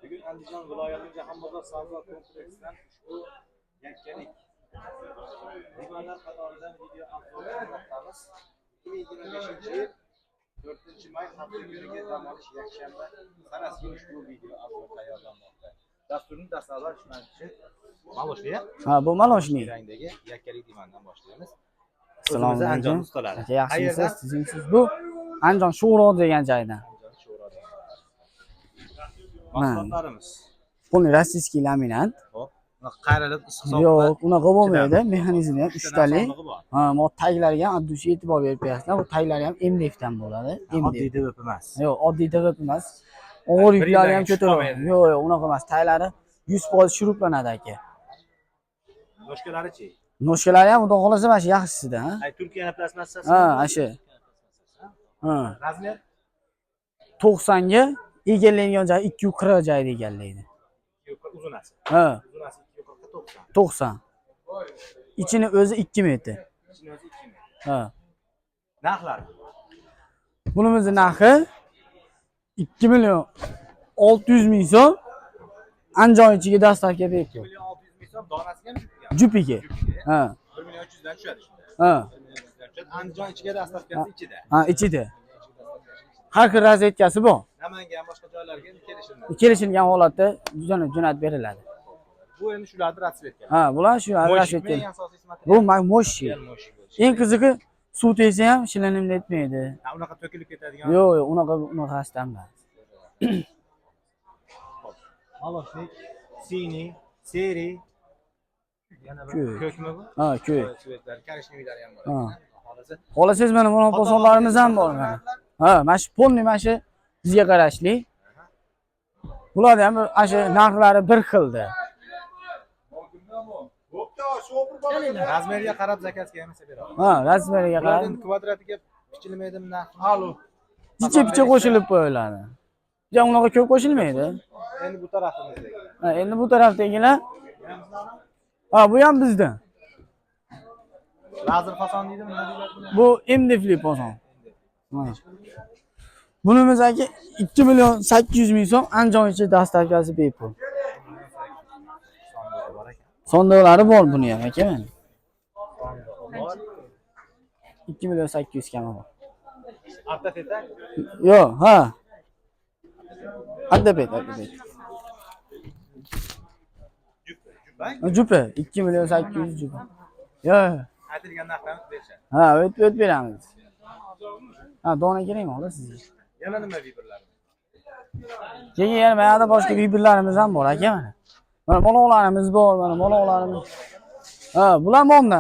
Bugün Andijon viloyati Jahonbozor savdo kompleksidan ushbu yakkalik divanlar qatoridan video analiz 2025-yil 4-may hafta kuniga dam olish yakshanba sanasiga ushbu video analiz tayyorlanmoqda. Dasturning dastlabki ishlanchi maloshniya. Ha, bu maloshni. Rangdagi yakkalik divandan boshlaymiz. Assalomu alaykum. Ustalari. Yaxshimisiz? Sizingsiz? Bu Andijon Sho'ro degan joydan. Mahsulotlarimiz. Buni rossiyskiy laminat. Xo'p. Qayralib hisob. Yo'q, unaqa bo'lmaydi. Mexanizmi ham 3 tali. Ha, mo taglariga ham addushi e'tibor berib qo'yasizlar. Bu taglari ham MDF dan bo'ladi. Oddiy DVP emas. Yo'q, oddiy DVP emas. Og'ir yuklari ham ko'taradi. Yo'q, unaqa emas. Taglari 100% shuruplanadi aka. Noshkalari-chi? Noshkalari ham xudo xolasa mana shu yaxshisidan, ha? Ay, Turkiya plastmassasi. Ha, ashu. Ha. Razmer 90 ga egallangan joyi 240 joyda egallaydi. uzunasi. Ha, Uzunasi 240 90. 90. İçini o'zi 2 metr. İchini o'zi 2 metr. Ha. Narxlari. Bunimizning narxi 2 million 600 ming so'm. Andijon ichiga dastavka bepul. 2 million 600 ming so'm donasiga ham Jupiga. Ha. 1 million 300 dan tushadi shunda. Ha. 1 million 300 dan tushadi. Andijon ichiga dastavkasi ichida. Ha, ichida. Har xil razvedkasi bor. Namangan boshqa joylarga kelishiladi. Kelishilgan holatda jo'natib beriladi. Bu endi shularni rasvedka. Ha, bular shu razvedka. Eng asosiy material. Bu moshi. Eng qizig'i suv tegsa ham shilinimli etmaydi. Ha, unaqa to'kilib ketadigan. Yo'q, yo'q, unaqa emas. Maloshnik, sini, seri. Yana bir ko'kmi bu? Ha, ko'k. Svetlar, korishneviylari ham bor. Ha. Xolasi. Xolasiz mana bu posonlarimiz ham bor mana. Ha, mana shu polni mana shu bizga qarashli. Bular ham ana shu narxlari bir xilda. Razmeriga qarab zakazga ham beradi. Ha, razmeriga qarab. Bularning kvadratiga bichilmaydimi narxi? Alo. Picha qo'shilib qo'yiladi. Ja, unaqa ko'p qo'shilmaydi. Endi bu tarafimizdagi. Ha, endi bu tarafdagilar. Ha, bu ham bizdan. Lazer fason deydimi, nima deyiladi? Bu MDFli poson. Ha. Bunimiz aka 2 million 800 ming so'm Andijon ichi dastavkasi bepul. Sondiqlari bor buni ham aka mana. 2 million 800 kami bor. Arta tetak? Yo'q, ha. Addabet. Jupa 2 million 800 jupa. Yo'q. Aytilgan narxdan berishadi. Ha, o't beramiz. Ha, dona kerakmi hozir sizga? Yana nima vibrlar? Keyin yana mana boshqa vibrlarimiz ham bor aka mana. Mana moloqlarimiz bor, mana moloqlarimiz. Ha, bular momda.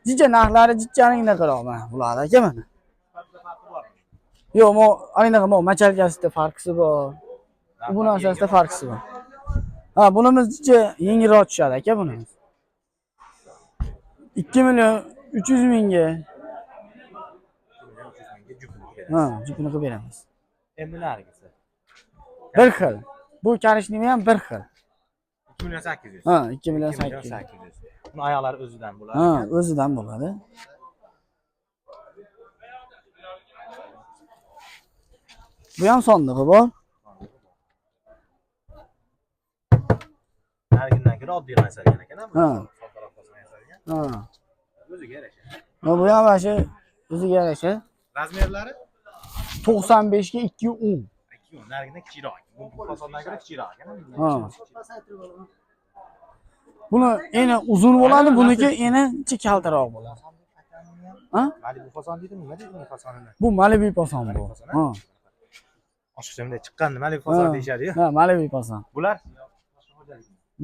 Jicha narxlari jichaning qaraq mana bular aka mana. Yo'q, aynaqa machalkasida farqisi bor. Bu narsasida farqisi bor. Ha, bunimiz jicha yengilroq tushadi aka bunimiz. 2 million 300 mingga. Ha, jupini qilib beramiz. Endi narigisi. Bir xil. Bu karishnimi ham bir xil. 2 million 800. Ha, 2 million 800. Buni oyoqlari o'zidan bo'ladi. Ha, o'zidan bo'ladi. Bu ham sondig'i bor. Narigidan ko'ra oddiy yasalgan ekan, Ha. Ha. O'ziga yarasha. Ha, bu ham mana shu o'ziga yarasha. Razmerlari 95 ga 210. 2 narigidan kichikroq. Bu fasondan ko'ra kichikroq ekan. Ha. Buni eni uzun bo'ladi, buniki eni kaltaroq bo'ladi. Ha? Malibu fason deydimi? Nima deydi bu fasonini? Bu Malibu poson bu. Ha. Oshqo'mda chiqqan Malibu fason deyshadi-yu. Ha, Malibu poson. Bular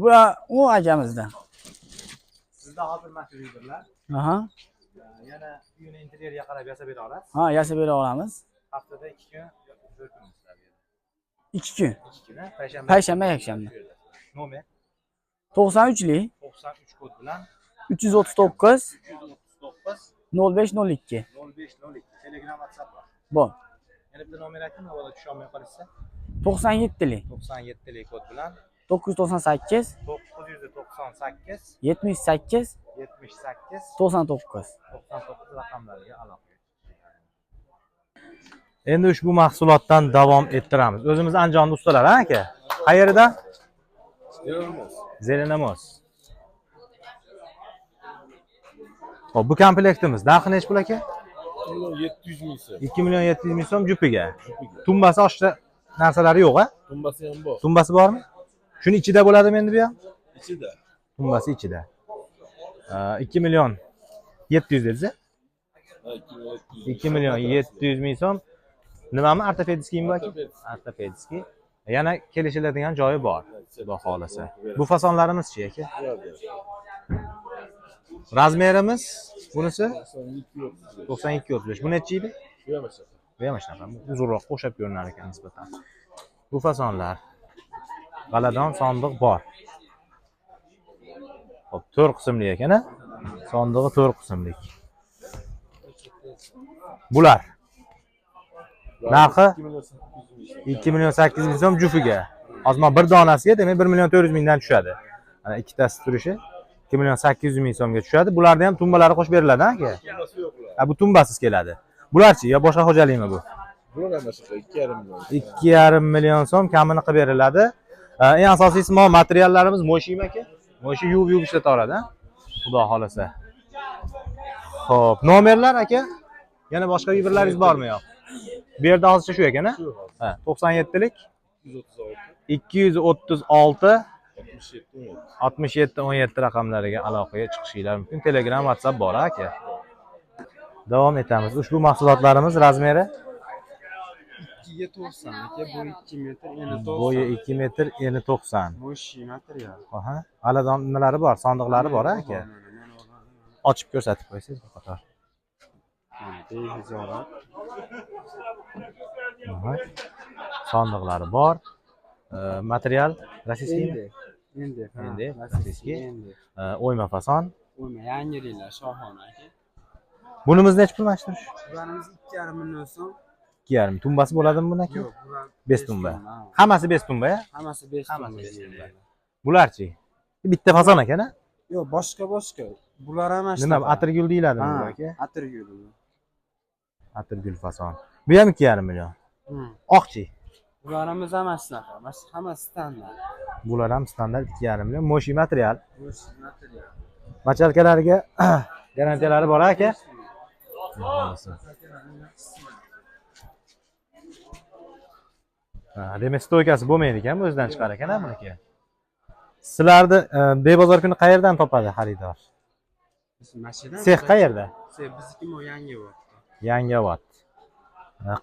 Bu u akamizdan. sizda hozir mana shu vibrlar. Aha. Yana uyini interyeriga qarab yasab bera olasiz. Ha, yasab bera olamiz. Haftada 2 kun, 4 kun ishlab 2 kun. 2 kun, Payshanba, yakshanba. Nomer 93lik 93 kod bilan 339 339 0502. 0502 Telegram WhatsApp bor. Bor. Yana bitta nomer aytdim, avval tushunmay qolsa. 97lik 97lik kod bilan 998 998 78 78 99. 99 raqamlariga aloqa. Endi ushbu mahsulotdan davom ettiramiz. O'zimiz Andijonda ustalar, ha aka? Qayerda? Zelenamos. Xo'p, bu komplektimiz. Narxi nech pul aka? 700 ming so'm. 2 million 700 ming so'm jupiga. Tumbasi oshda narsalari yo'q, ha? Tumbasi ham bor. Tumbasi bormi? Shuni ichida bo'ladimi endi bu ham? Ichida. Tumbasi ichida. 2 million 700 dedingiz. 2 million 700 ming so'm. Nimami? Ortopediskiymi bu aka? Ortopediskiy. Yana kelishiladigan joyi bor, xudo xolasa. Bu fasonlarimiz-chi aka? Razmerimiz bunisi 92-35. Bu necha ydi? Bu ham shunaqa. Uzunroq o'xshab ko'rinar ekan nisbatan. Bu fasonlar. G'aladon sondiq bor. Xo'p, 4 qismli ekan-a? Sondig'i 4 qismlik. Bular narxi 2 million 800 ming so'm jufiga. Hozir men bir donasiga, demak 1 million 400 mingdan tushadi. Mana ikkitasi turishi 2 million 800 ming so'mga tushadi. Bularda ham tumbalari qo'shib beriladi, aka? Ha, bu tumbasiz keladi. Bularchi yo boshqa xo'jalikmi bu? Bular ham shunaqa 2,5 million. 2,5 million so'm kamini qilib beriladi. Eng asosiysi materiallarimiz mo'shimi aka? Mo'shi yuvib ishlataveradi, ha? Xudo xolasa. Xo'p, nomerlar aka? Yana boshqa birlaringiz bormi yo'q? Bu yerda hozircha shu ekan-a? Ha, 97lik 236 6717 raqamlariga aloqaga chiqishinglar mumkin. Telegram, WhatsApp bor aka. Davom etamiz. Ushbu mahsulotlarimiz razmeri 2 ga 90 aka, bo'yi 2 metr, eni 90. bo'yi 2 metr, eni 90. Mo'shi material. Aha, aladon nimalari bor, sondiqlari bor aka. Ochib ko'rsatib qo'ysangiz bu qator. Behizorat. Sondiqlari bor. Material rossiyskiymi? Endi. Rossiyskiy. O'yma fason. O'yma, yangiliklar shohona aka. Bunimiz nech pul mana shu? Bularimiz 2,5 million so'm. 2,5. Tumbasi bo'ladimi bunaki? Yo'q, bular 5 tumba. Hammasi 5 tumba, ya? Hammasi 5 tumba. Bularchi? Bitta fason ekan-a? Yo'q, boshqa. Bular ham mana Nima, atirgul deyiladi bu aka? Atirgul. Atirgul fason. Bu ham 2,5 million. Oqchi. Bularimiz ham shunaqa, hammasi standart. Bular ham standart 2,5 million. Mo'shi material. Mo'shi material. Machalkalariga garantiyalari bor aka? Demak, stoykasi bo'lmaydi ekan, o'zidan chiqar ekan buniki. Sizlarni bebozor kuni qayerdan topadi xaridor? Sex qayerda? Bizniki mo Yangiobod. Yangiobod.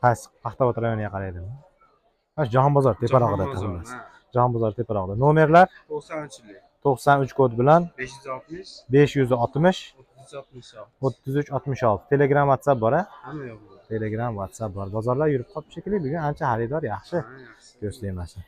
Qaysi Paxtavod rayoniga qaraydimi? Mana Jahonbozor teparog'ida turibmiz. Jahonbozor teparog'ida. Nomerlar 90-lik. 93 kod bilan 560 560 3366. 3366. Telegram, WhatsApp bor, ha? Hamma yo'q. Telegram, WhatsApp bor. Bozorlar yurib qolib shekilli, bugun ancha xaridor yaxshi. Ko'rsatmasin.